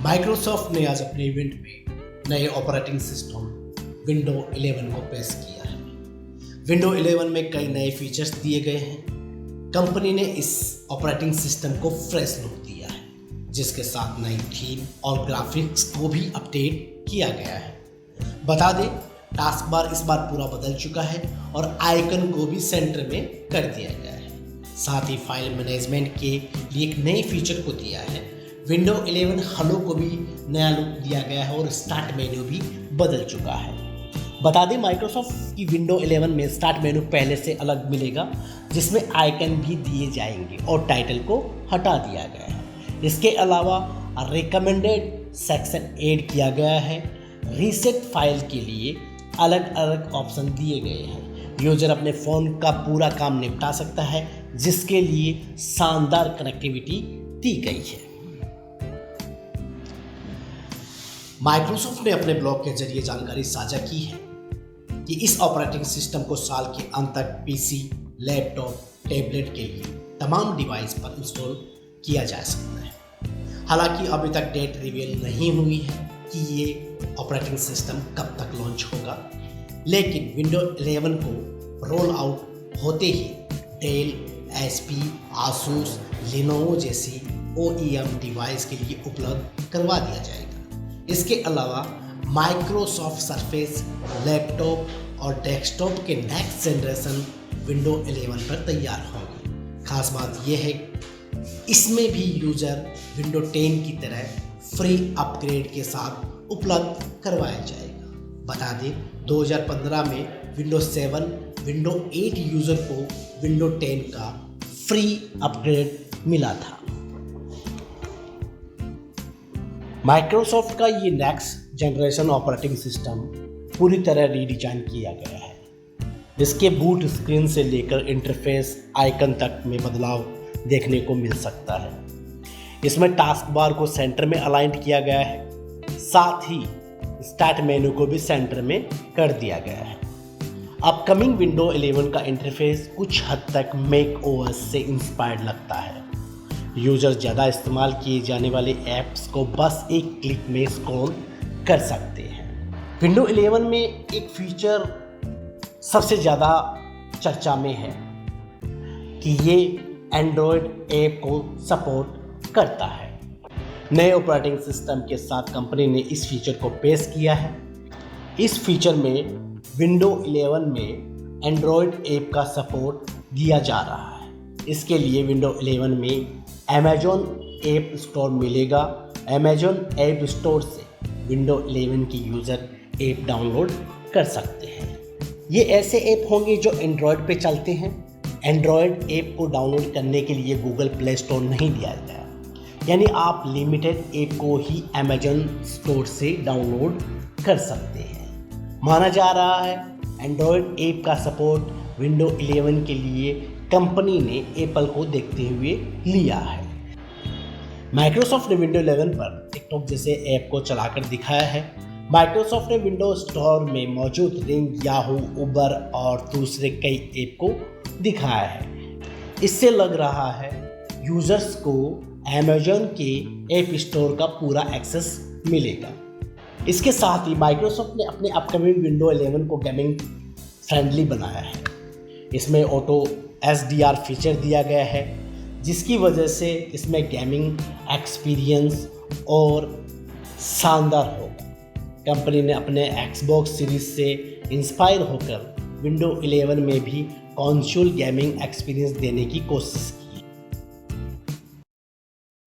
Microsoft ने आज अपने इवेंट में नए ऑपरेटिंग सिस्टम विंडो 11 को पेश किया है। विंडो 11 में कई नए फीचर्स दिए गए हैं। कंपनी ने इस ऑपरेटिंग सिस्टम को फ्रेश लुक दिया है, जिसके साथ नई थीम और ग्राफिक्स को भी अपडेट किया गया है। बता दें, टास्क बार इस बार पूरा बदल चुका है और आइकन को भी सेंटर में कर दिया गया है। साथ ही फाइल मैनेजमेंट के लिए एक नए फीचर को दिया है। विंडो 11 हलो को भी नया लुक दिया गया है और स्टार्ट मेन्यू भी बदल चुका है। बता दें, माइक्रोसॉफ्ट की विंडो 11 में स्टार्ट मेन्यू पहले से अलग मिलेगा, जिसमें आइकन भी दिए जाएंगे और टाइटल को हटा दिया गया है। इसके अलावा रिकमेंडेड सेक्शन ऐड किया गया है। रीसेट फाइल के लिए अलग अलग ऑप्शन दिए गए हैं। यूजर अपने फ़ोन का पूरा काम निपटा सकता है, जिसके लिए शानदार कनेक्टिविटी दी गई है। माइक्रोसॉफ्ट ने अपने ब्लॉग के जरिए जानकारी साझा की है कि इस ऑपरेटिंग सिस्टम को साल के अंत तक पीसी, लैपटॉप, टैबलेट के लिए तमाम डिवाइस पर इंस्टॉल किया जा सकता है। हालांकि अभी तक डेट रिवील नहीं हुई है कि ये ऑपरेटिंग सिस्टम कब तक लॉन्च होगा, लेकिन विंडो 11 को रोल आउट होते ही डेल, एचपी, आसूस, लिनोवो जैसी OEM डिवाइस के लिए उपलब्ध करवा दिया जाएगा। इसके अलावा माइक्रोसॉफ्ट सरफेस लैपटॉप और डेस्कटॉप के नेक्स्ट जनरेशन विंडो 11 पर तैयार होंगे। खास बात यह है, इसमें भी यूजर विंडो 10 की तरह फ्री अपग्रेड के साथ उपलब्ध करवाया जाएगा। बता दें, 2015 में विंडो 7, विंडो 8 यूजर को विंडो 10 का फ्री अपग्रेड मिला था। माइक्रोसॉफ्ट का ये नेक्स्ट जनरेशन ऑपरेटिंग सिस्टम पूरी तरह रीडिजाइन किया गया है। इसके बूट स्क्रीन से लेकर इंटरफेस आइकन तक में बदलाव देखने को मिल सकता है। इसमें टास्क बार को सेंटर में अलाइन किया गया है, साथ ही स्टार्ट मेन्यू को भी सेंटर में कर दिया गया है। अपकमिंग विंडो 11 का इंटरफेस कुछ हद तक मैक ओएस से इंस्पायर्ड लगता है। यूजर ज़्यादा इस्तेमाल किए जाने वाले ऐप्स को बस एक क्लिक में स्क्रॉल कर सकते हैं। विंडो 11 में एक फीचर सबसे ज़्यादा चर्चा में है कि ये एंड्रॉयड ऐप को सपोर्ट करता है। नए ऑपरेटिंग सिस्टम के साथ कंपनी ने इस फीचर को पेश किया है। इस फीचर में विंडो 11 में एंड्रॉयड ऐप का सपोर्ट दिया जा रहा है। इसके लिए विंडो 11 में अमेजॉन ऐप स्टोर मिलेगा। अमेजॉन ऐप स्टोर से विंडो 11 की यूज़र ऐप डाउनलोड कर सकते हैं। ये ऐसे ऐप होंगे जो एंड्रॉयड पे चलते हैं। एंड्रॉयड ऐप को डाउनलोड करने के लिए गूगल प्ले स्टोर नहीं दिया गया, यानी आप लिमिटेड ऐप को ही अमेजॉन स्टोर से डाउनलोड कर सकते हैं। माना जा रहा है एंड्रॉयड ऐप का सपोर्ट विंडो 11 के लिए कंपनी ने एप्पल को देखते हुए लिया है। माइक्रोसॉफ्ट ने विंडो 11 पर टिकटॉक जैसे ऐप को चलाकर दिखाया है। माइक्रोसॉफ्ट ने विंडो स्टोर में मौजूद रिंग, याहू, उबर और दूसरे कई ऐप को दिखाया है। इससे लग रहा है यूजर्स को अमेजॉन के ऐप स्टोर का पूरा एक्सेस मिलेगा। इसके साथ ही माइक्रोसॉफ्ट ने अपने अपकमिंग विंडो 11 को गेमिंग फ्रेंडली बनाया है। इसमें ऑटो HDR फीचर दिया गया है, जिसकी वजह से इसमें गेमिंग एक्सपीरियंस और शानदार होगा। कंपनी ने अपने Xbox सीरीज से इंस्पायर होकर विंडो 11 में भी कंसोल गेमिंग एक्सपीरियंस देने की कोशिश